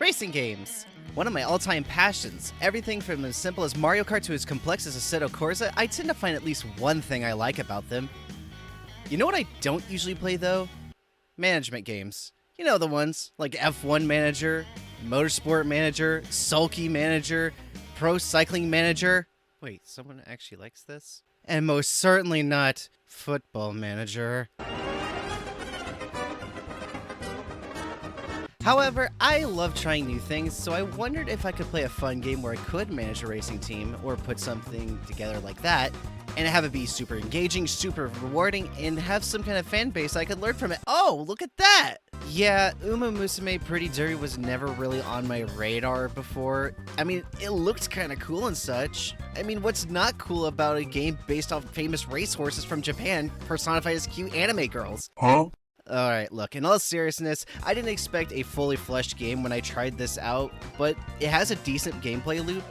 Racing games. One of my all-time passions. Everything from as simple as Mario Kart to as complex as Assetto Corsa, I tend to find at least one thing I like about them. You know what I don't usually play though? Management games. You know the ones, like F1 Manager, Motorsport Manager, Sulky Manager, Pro Cycling Manager. Wait, someone actually likes this? And most certainly not Football Manager. However, I love trying new things, so I wondered if I could play a fun game where I could manage a racing team or put something together like that, and have it be super engaging, super rewarding, and have some kind of fan base I could learn from it. Oh, look at that! Yeah, Umamusume Pretty Dirty was never really on my radar before. I mean, it looked kind of cool and such. I mean, what's not cool about a game based off famous racehorses from Japan personified as cute anime girls? Huh? Alright, look, in all seriousness, I didn't expect a fully fleshed game when I tried this out, but it has a decent gameplay loop,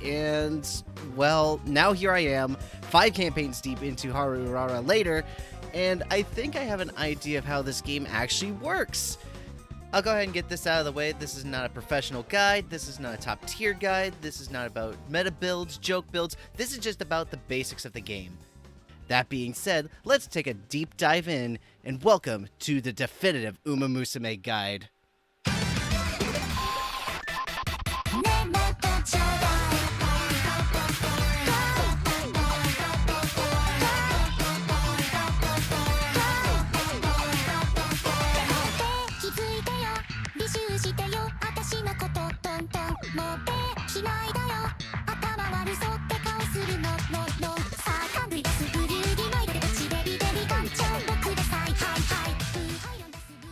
and, well, now here I am, 5 campaigns deep into HASHIRE later, and I think I have an idea of how this game actually works. I'll go ahead and get this out of the way. This is not a professional guide, this is not a top tier guide, this is not about meta builds, joke builds, this is just about the basics of the game. That being said, let's take a deep dive in, and welcome to the definitive Umamusume guide.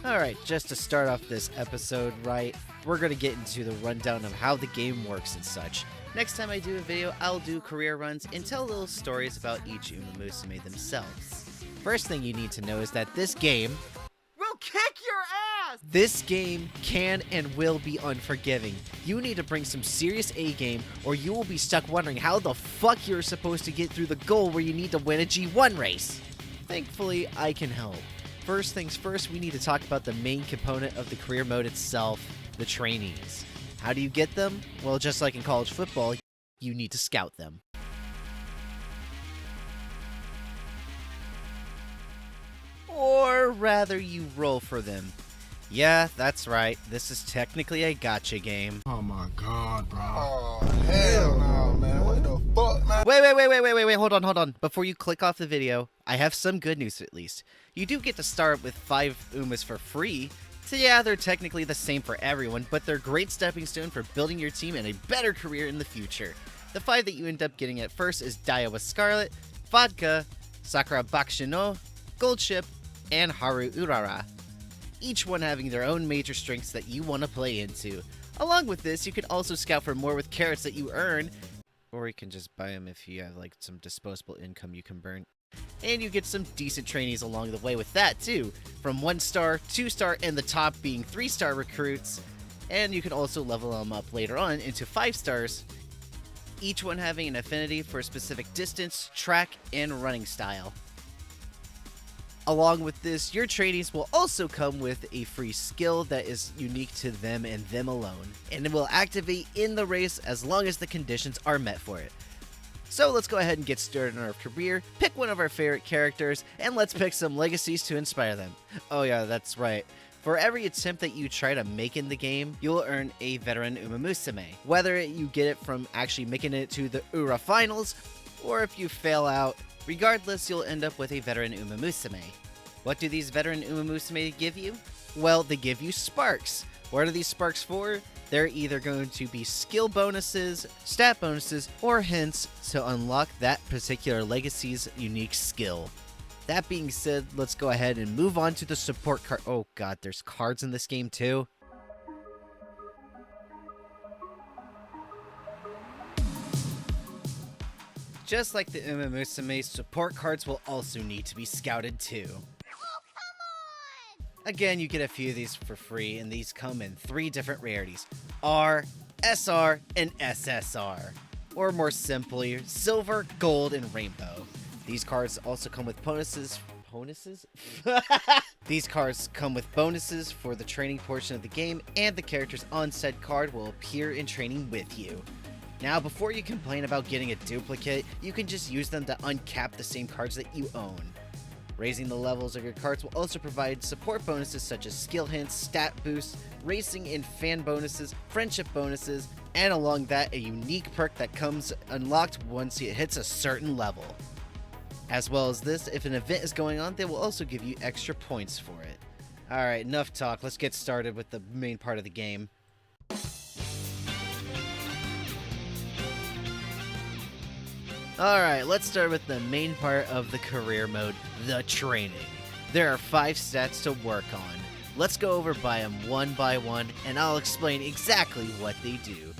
Alright, just to start off this episode right, we're going to get into the rundown of how the game works and such. Next time I do a video, I'll do career runs and tell little stories about each Umamusume themselves. First thing you need to know is that this game will kick your ass! This game can and will be unforgiving. You need to bring some serious A-game or you will be stuck wondering how the fuck you're supposed to get through the goal where you need to win a G1 race. Thankfully, I can help. First things first, we need to talk about the main component of the career mode itself, the trainees. How do you get them? Well, just like in college football, you need to scout them. Or rather, you roll for them. Yeah, that's right, this is technically a gacha game. Oh my god, bro. Oh, hell no, man. What the fuck, man? Wait, hold on. Before you click off the video, I have some good news at least. You do get to start with 5 Umas for free. So yeah, they're technically the same for everyone, but they're a great stepping stone for building your team and a better career in the future. The 5 that you end up getting at first is Daiwa Scarlet, Vodka, Sakura Bakshino, Goldship, and Haru Urara. Each one having their own major strengths that you want to play into. Along with this, you can also scout for more with carrots that you earn, or you can just buy them if you have like some disposable income you can burn. And you get some decent trainees along the way with that too, from 1-star, 2-star, and the top being 3-star recruits, and you can also level them up later on into 5 stars, each one having an affinity for a specific distance, track, and running style. Along with this, your trainees will also come with a free skill that is unique to them and them alone, and it will activate in the race as long as the conditions are met for it. So let's go ahead and get started on our career, pick one of our favorite characters, and let's pick some legacies to inspire them. Oh yeah, that's right. For every attempt that you try to make in the game, you'll earn a veteran Umamusume. Whether you get it from actually making it to the URA Finals, or if you fail out, regardless, you'll end up with a veteran Umamusume. What do these veteran Umamusume give you? Well, they give you sparks. What are these sparks for? They're either going to be skill bonuses, stat bonuses, or hints to unlock that particular legacy's unique skill. That being said, let's go ahead and move on to the support card. Oh god, there's cards in this game too? Just like the Umamusume, support cards will also need to be scouted too. Again, you get a few of these for free, and these come in 3 different rarities: R, SR, and SSR. Or more simply, Silver, Gold, and Rainbow. These cards also come with bonuses bonuses? These cards come with bonuses for the training portion of the game, and the characters on said card will appear in training with you. Now, before you complain about getting a duplicate, you can just use them to uncap the same cards that you own. Raising the levels of your cards will also provide support bonuses such as skill hints, stat boosts, racing and fan bonuses, friendship bonuses, and along that, a unique perk that comes unlocked once it hits a certain level. As well as this, if an event is going on, they will also give you extra points for it. Alright, enough talk, let's get started with the main part of the game. Alright, let's start with the main part of the career mode, the training. There are 5 stats to work on. Let's go over by them one by one, and I'll explain exactly what they do.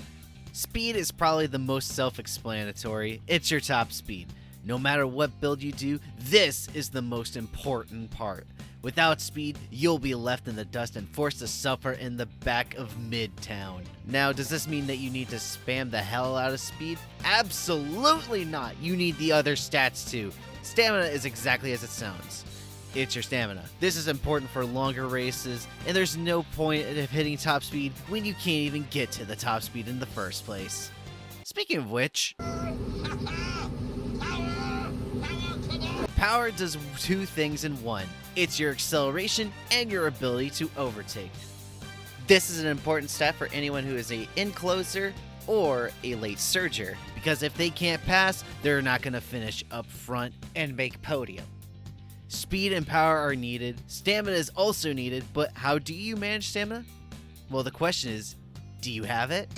Speed is probably the most self-explanatory. It's your top speed. No matter what build you do, this is the most important part. Without speed, you'll be left in the dust and forced to suffer in the back of Midtown. Now, does this mean that you need to spam the hell out of speed? Absolutely not! You need the other stats too. Stamina is exactly as it sounds. It's your stamina. This is important for longer races, and there's no point of hitting top speed when you can't even get to the top speed in the first place. Speaking of which, power does 2 things in one. It's your acceleration and your ability to overtake. This is an important stat for anyone who is a encloser or a late surger, because if they can't pass, they're not going to finish up front and make podium. Speed and power are needed, stamina is also needed, but how do you manage stamina? Well, the question is, do you have it?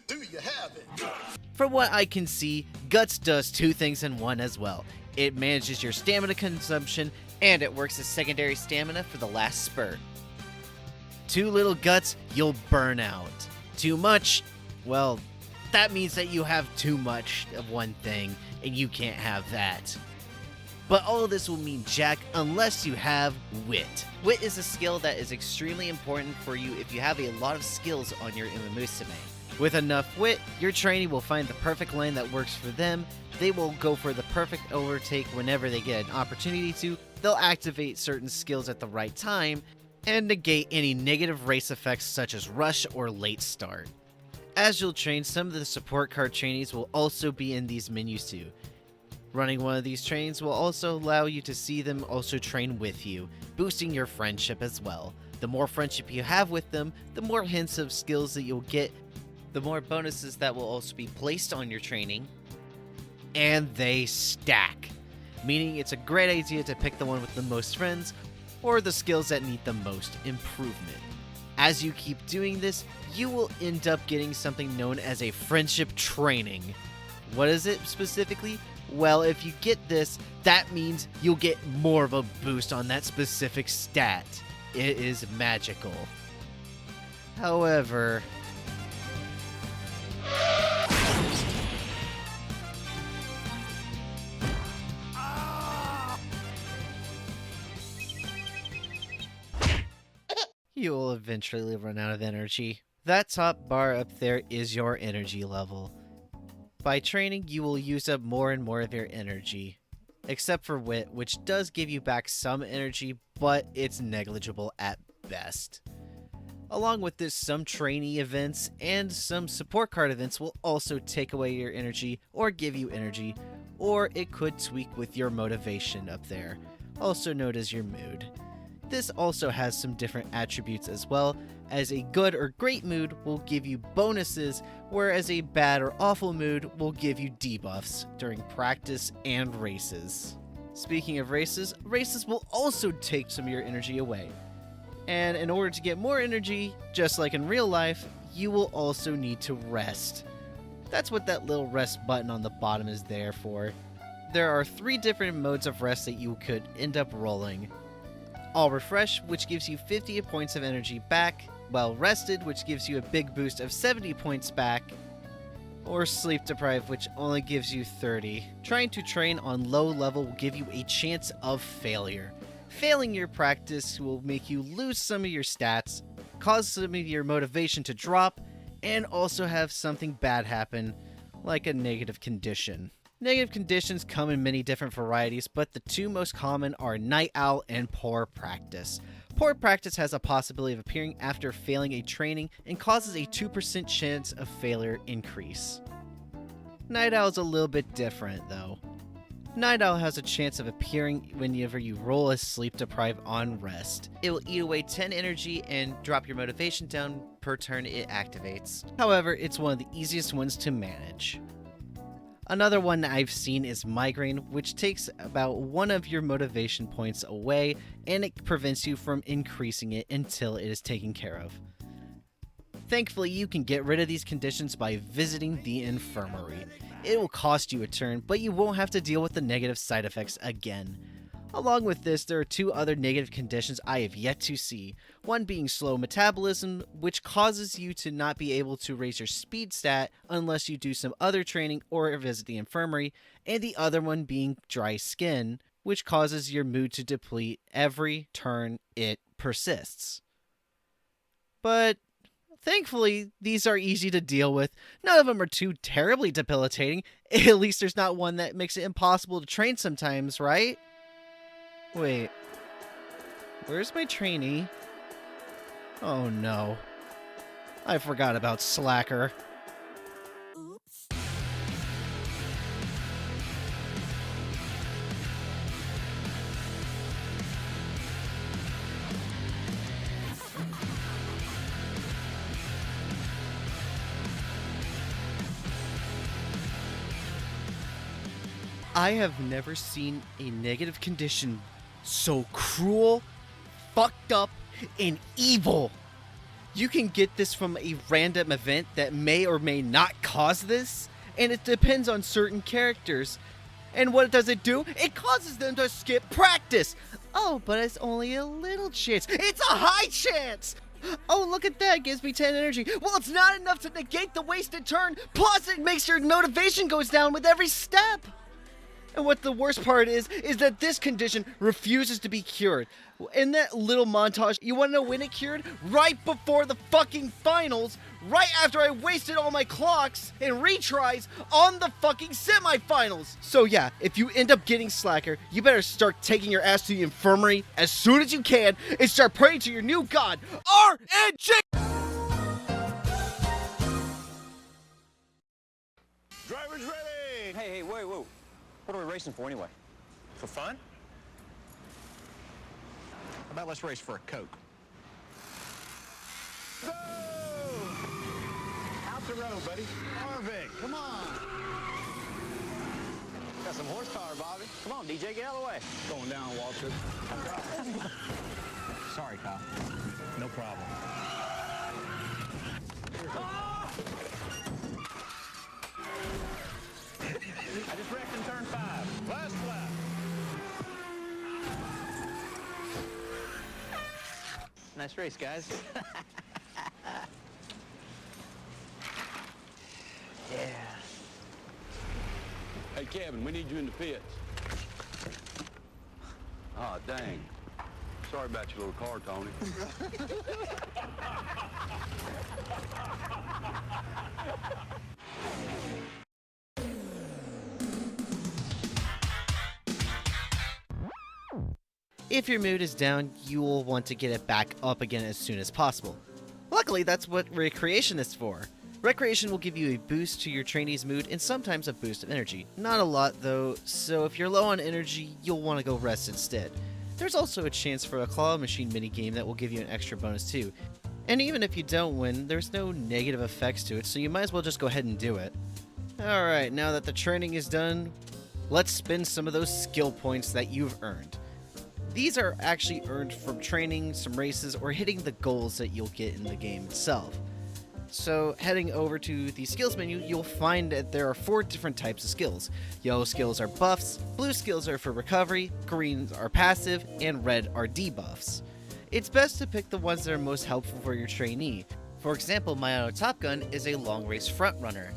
Do you have it? From what I can see, Guts does 2 things in one as well. It manages your stamina consumption, and it works as secondary stamina for the last spurt. Too little guts, you'll burn out. Too much, well, that means that you have too much of one thing, and you can't have that. But all of this will mean jack unless you have wit. Wit is a skill that is extremely important for you if you have a lot of skills on your Umamusume. With enough wit, your trainee will find the perfect lane that works for them. They will go for the perfect overtake whenever they get an opportunity to. They'll activate certain skills at the right time and negate any negative race effects such as rush or late start. As you'll train, some of the support card trainees will also be in these menus too. Running one of these trains will also allow you to see them also train with you, boosting your friendship as well. The more friendship you have with them, the more hints of skills that you'll get, the more bonuses that will also be placed on your training, and they stack. Meaning it's a great idea to pick the one with the most friends, or the skills that need the most improvement. As you keep doing this, you will end up getting something known as a friendship training. What is it specifically? Well, if you get this, that means you'll get more of a boost on that specific stat. It is magical. However, you will eventually run out of energy. That top bar up there is your energy level. By training, you will use up more and more of your energy. Except for wit, which does give you back some energy, but it's negligible at best. Along with this, some trainee events and some support card events will also take away your energy or give you energy, or it could tweak with your motivation up there, also known as your mood. This also has some different attributes as well, as a good or great mood will give you bonuses, whereas a bad or awful mood will give you debuffs during practice and races. Speaking of races, races will also take some of your energy away. And in order to get more energy, just like in real life, you will also need to rest. That's what that little rest button on the bottom is there for. There are 3 different modes of rest that you could end up rolling. All Refresh, which gives you 50 points of energy back, Well Rested, which gives you a big boost of 70 points back, or Sleep Deprived, which only gives you 30. Trying to train on low level will give you a chance of failure. Failing your practice will make you lose some of your stats, cause some of your motivation to drop, and also have something bad happen, like a negative condition. Negative conditions come in many different varieties, but the two most common are Night Owl and Poor Practice. Poor Practice has a possibility of appearing after failing a training and causes a 2% chance of failure increase. Night Owl is a little bit different though. Night Owl has a chance of appearing whenever you roll a sleep deprived on rest. It will eat away 10 energy and drop your motivation down per turn it activates. However, it's one of the easiest ones to manage. Another one I've seen is Migraine, which takes about one of your motivation points away and it prevents you from increasing it until it is taken care of. Thankfully, you can get rid of these conditions by visiting the infirmary. It will cost you a turn, but you won't have to deal with the negative side effects again. Along with this, there are two other negative conditions I have yet to see. One being slow metabolism, which causes you to not be able to raise your speed stat unless you do some other training or visit the infirmary, and the other one being dry skin, which causes your mood to deplete every turn it persists. But thankfully, these are easy to deal with. None of them are too terribly debilitating. At least there's not one that makes it impossible to train sometimes, right? Wait. Where's my trainee? Oh no. I forgot about Slacker. I have never seen a negative condition so cruel, fucked up, and evil. You can get this from a random event that may or may not cause this, and it depends on certain characters. And what does it do? It causes them to skip practice. Oh, but it's only a little chance. It's a high chance! Oh, look at that, it gives me 10 energy. Well, it's not enough to negate the wasted turn, plus it makes your motivation goes down with every step. And what the worst part is that this condition refuses to be cured. In that little montage, you want to know when it cured? Right before the fucking finals, right after I wasted all my clocks and retries on the fucking semifinals. So yeah, if you end up getting Slacker, you better start taking your ass to the infirmary as soon as you can and start praying to your new god, RNG! Driver's ready! Hey, whoa. What are we racing for anyway? For fun? How about let's race for a Coke? Go! Out the road, buddy. Harvick, come on. Got some horsepower, Bobby. Come on, DJ, get out of the way. Going down, Walter. Sorry, Kyle. No problem. I just wrecked in turn 5. Last lap. Nice race, guys. Yeah. Hey, Kevin, we need you in the pits. Oh, dang. Sorry about your little car, Tony. If your mood is down, you will want to get it back up again as soon as possible. Luckily, that's what Recreation is for. Recreation will give you a boost to your trainee's mood and sometimes a boost of energy. Not a lot though, so if you're low on energy, you'll want to go rest instead. There's also a chance for a claw machine minigame that will give you an extra bonus too. And even if you don't win, there's no negative effects to it, so you might as well just go ahead and do it. Alright, now that the training is done, let's spend some of those skill points that you've earned. These are actually earned from training, some races, or hitting the goals that you'll get in the game itself. So heading over to the skills menu, you'll find that there are 4 different types of skills. Yellow skills are buffs, blue skills are for recovery, green are passive, and red are debuffs. It's best to pick the ones that are most helpful for your trainee. For example, my auto Top Gun is a long race front runner.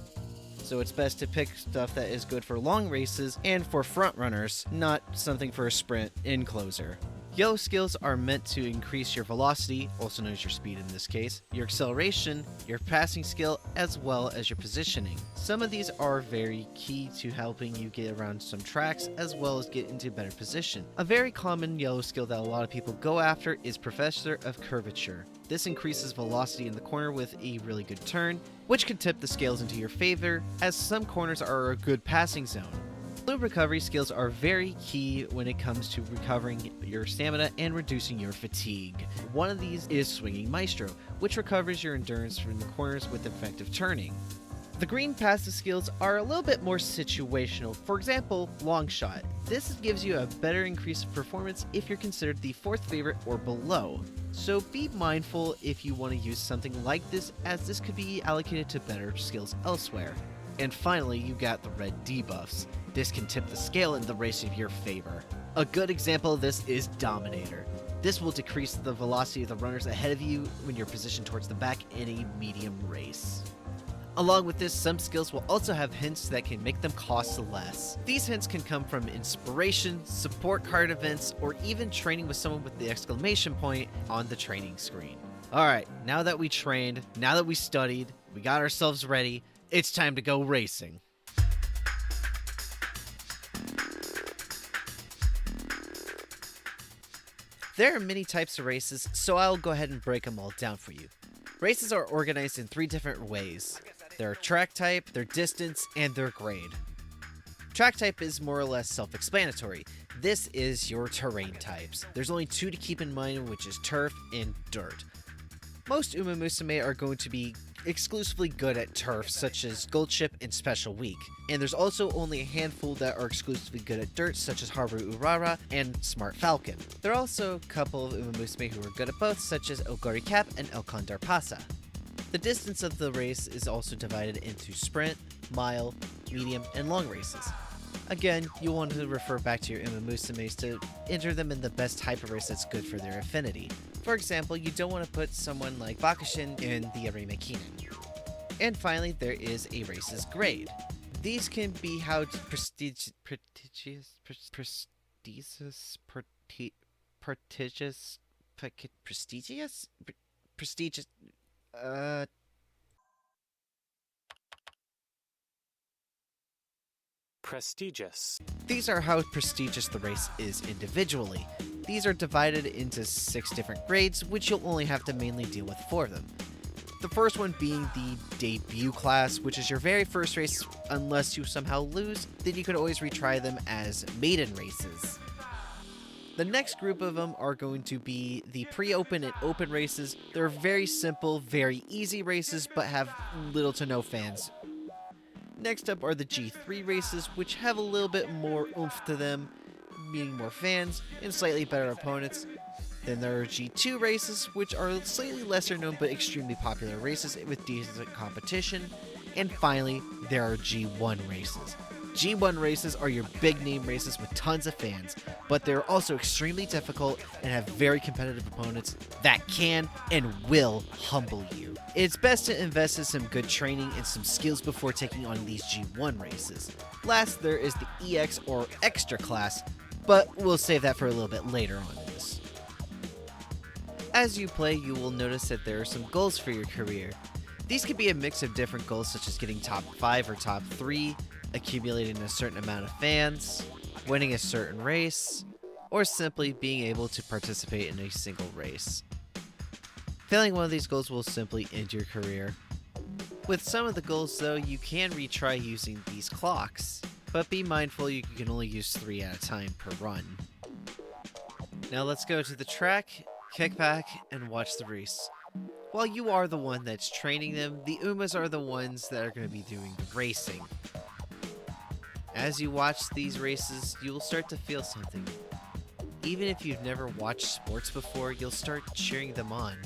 So it's best to pick stuff that is good for long races and for front runners, not something for a sprint in closer. Yellow skills are meant to increase your velocity, also known as your speed in this case, your acceleration, your passing skill, as well as your positioning. Some of these are very key to helping you get around some tracks, as well as get into a better position. A very common yellow skill that a lot of people go after is Professor of Curvature. This increases velocity in the corner with a really good turn, which can tip the scales into your favor, as some corners are a good passing zone. Blue recovery skills are very key when it comes to recovering your stamina and reducing your fatigue. One of these is Swinging Maestro, which recovers your endurance from the corners with effective turning. The green passive skills are a little bit more situational. For example, Long Shot. This gives you a better increase of performance if you're considered the 4th favorite or below. So be mindful if you want to use something like this, as this could be allocated to better skills elsewhere. And finally, you got the red debuffs. This can tip the scale in the race in your favor. A good example of this is Dominator. This will decrease the velocity of the runners ahead of you when you're positioned towards the back in a medium race. Along with this, some skills will also have hints that can make them cost less. These hints can come from inspiration, support card events, or even training with someone with the exclamation point on the training screen. Alright, now that we trained, now that we studied, we got ourselves ready, it's time to go racing. There are many types of races, so I'll go ahead and break them all down for you. Races are organized in 3 different ways. Their track type, their distance, and their grade. Track type is more or less self-explanatory. This is your terrain types. There's only 2 to keep in mind, which is turf and dirt. Most Umamusume are going to be exclusively good at turf, such as Gold Ship and Special Week. And there's also only a handful that are exclusively good at dirt, such as Haru Urara and Smart Falcon. There are also a couple of Umamusume who are good at both, such as Ogari Cap and El Condor Pasa. The distance of the race is also divided into sprint, mile, medium, and long races. Again, you'll want to refer back to your Umamusumes to enter them in the best type of race that's good for their affinity. For example, you don't want to put someone like Bakushin in the Arime Kinen. And finally, there is a race's grade. These can be how prestigious, prestigious. These are how prestigious the race is individually. These are divided into 6 different grades, which you'll only have to mainly deal with 4 of them. The first one being the debut class, which is your very first race. Unless you somehow lose, then you can always retry them as maiden races. The next group of them are going to be the pre-open and open races. They're very simple, very easy races, but have little to no fans. Next up are the G3 races, which have a little bit more oomph to them, meaning more fans and slightly better opponents. Then there are G2 races, which are slightly lesser known but extremely popular races with decent competition. And finally, there are G1 races. G1 races are your big name races with tons of fans, but they're also extremely difficult and have very competitive opponents that can and will humble you. It's best to invest in some good training and some skills before taking on these G1 races. Last, there is the EX or Extra class, but we'll save that for a little bit later on in this. As you play, you will notice that there are some goals for your career. These could be a mix of different goals, such as getting top 5 or top 3, accumulating a certain amount of fans, winning a certain race, or simply being able to participate in a single race. Failing one of these goals will simply end your career. With some of the goals though, you can retry using these clocks, but be mindful you can only use 3 at a time per run. Now let's go to the track, kick back, and watch the race. While you are the one that's training them, the Umas are the ones that are going to be doing the racing. As you watch these races, you'll start to feel something. Even if you've never watched sports before, you'll start cheering them on.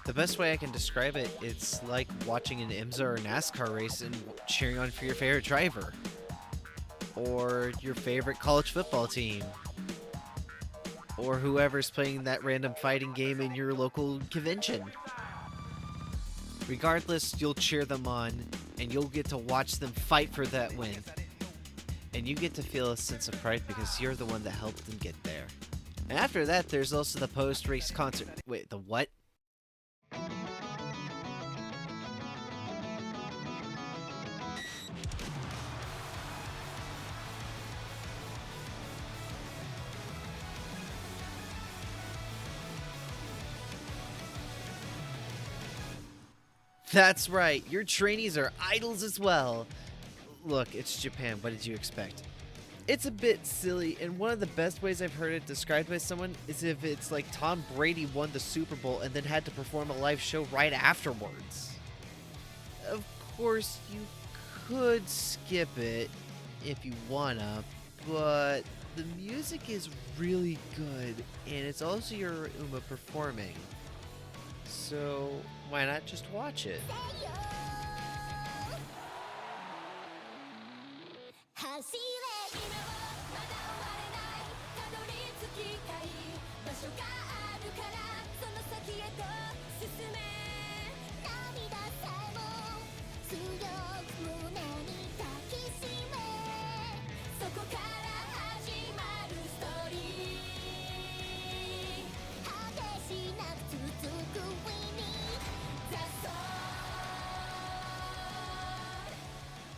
The best way I can describe it, it's like watching an IMSA or NASCAR race and cheering on for your favorite driver. Or your favorite college football team. Or whoever's playing that random fighting game in your local convention. Regardless, you'll cheer them on, and you'll get to watch them fight for that win. And you get to feel a sense of pride because you're the one that helped them get there. And after that, there's also the post-race concert. Wait, the what? That's right, your trainees are idols as well. Look, it's Japan, what did you expect? It's a bit silly, and one of the best ways I've heard it described by someone is if it's like Tom Brady won the Super Bowl and then had to perform a live show right afterwards. Of course, you could skip it if you wanna, but the music is really good, and it's also your Uma performing. So why not just watch it?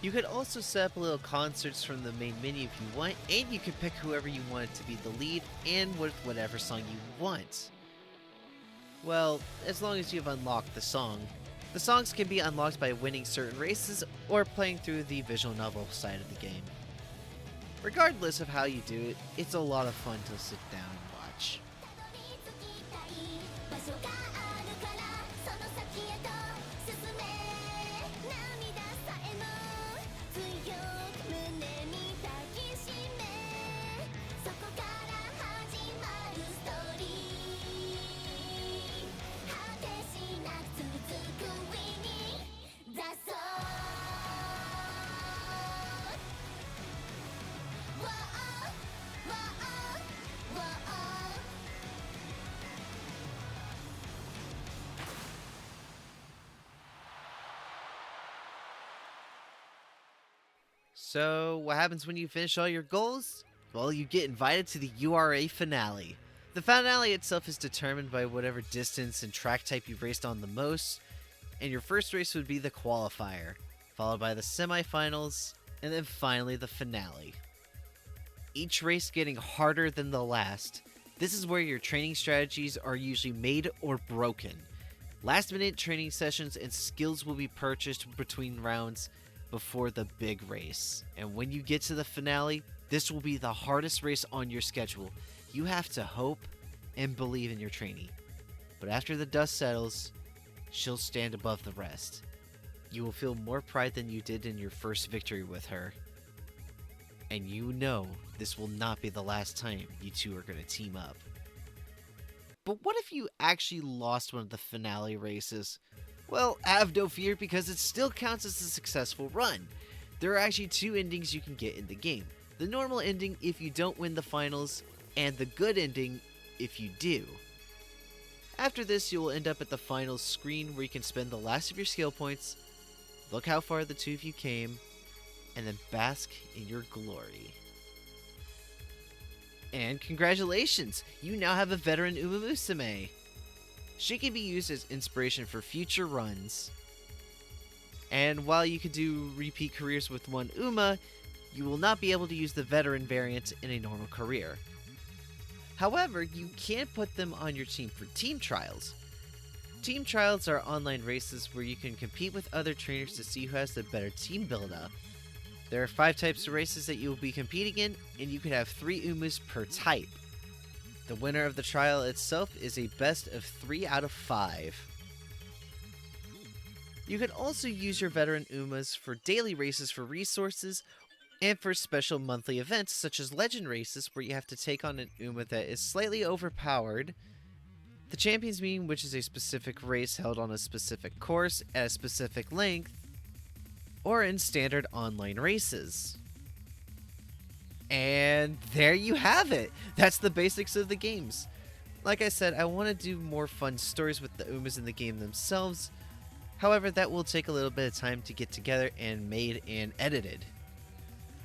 You could also set up little concerts from the main menu if you want, and you can pick whoever you want to be the lead and with whatever song you want. Well, as long as you've unlocked the song. The songs can be unlocked by winning certain races or playing through the visual novel side of the game. Regardless of how you do it, it's a lot of fun to sit down and watch. So, what happens when you finish all your goals? Well, you get invited to the URA Finale. The finale itself is determined by whatever distance and track type you raced on the most, and your first race would be the qualifier, followed by the semifinals, and then finally the finale. Each race getting harder than the last. This is where your training strategies are usually made or broken. Last-minute training sessions and skills will be purchased between rounds before the big race. And when you get to the finale, this will be the hardest race on your schedule. You have to hope and believe in your trainee. But after the dust settles, she'll stand above the rest. You will feel more pride than you did in your first victory with her. And you know this will not be the last time you two are going to team up. But what if you actually lost one of the finale races? Well, have no fear because it still counts as a successful run. There are actually two endings you can get in the game. The normal ending if you don't win the finals, and the good ending if you do. After this, you will end up at the finals screen where you can spend the last of your skill points, look how far the two of you came, and then bask in your glory. And congratulations! You now have a veteran Umamusume! She can be used as inspiration for future runs. And while you can do repeat careers with one Uma, you will not be able to use the veteran variant in a normal career. However, you can put them on your team for team trials. Team trials are online races where you can compete with other trainers to see who has the better team build-up. There are 5 types of races that you will be competing in, and you can have 3 Umas per type. The winner of the trial itself is a best of 3 out of 5. You can also use your veteran Umas for daily races for resources, and for special monthly events such as legend races where you have to take on an Uma that is slightly overpowered, the Champions Meeting, which is a specific race held on a specific course at a specific length, or in standard online races. And there you have it! That's the basics of the games. Like I said, I want to do more fun stories with the Umas in the game themselves. However, that will take a little bit of time to get together and made and edited.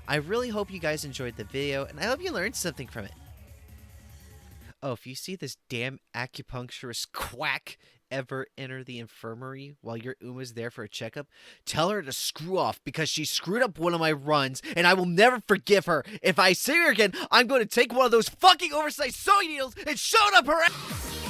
I really hope you guys enjoyed the video, and I hope you learned something from it. Oh, if you see this damn acupuncturist quack ever enter the infirmary while your Uma's there for a checkup, tell her to screw off because she screwed up one of my runs, and I will never forgive her. If I see her again, I'm going to take one of those fucking oversized sewing needles and shove it up her ass.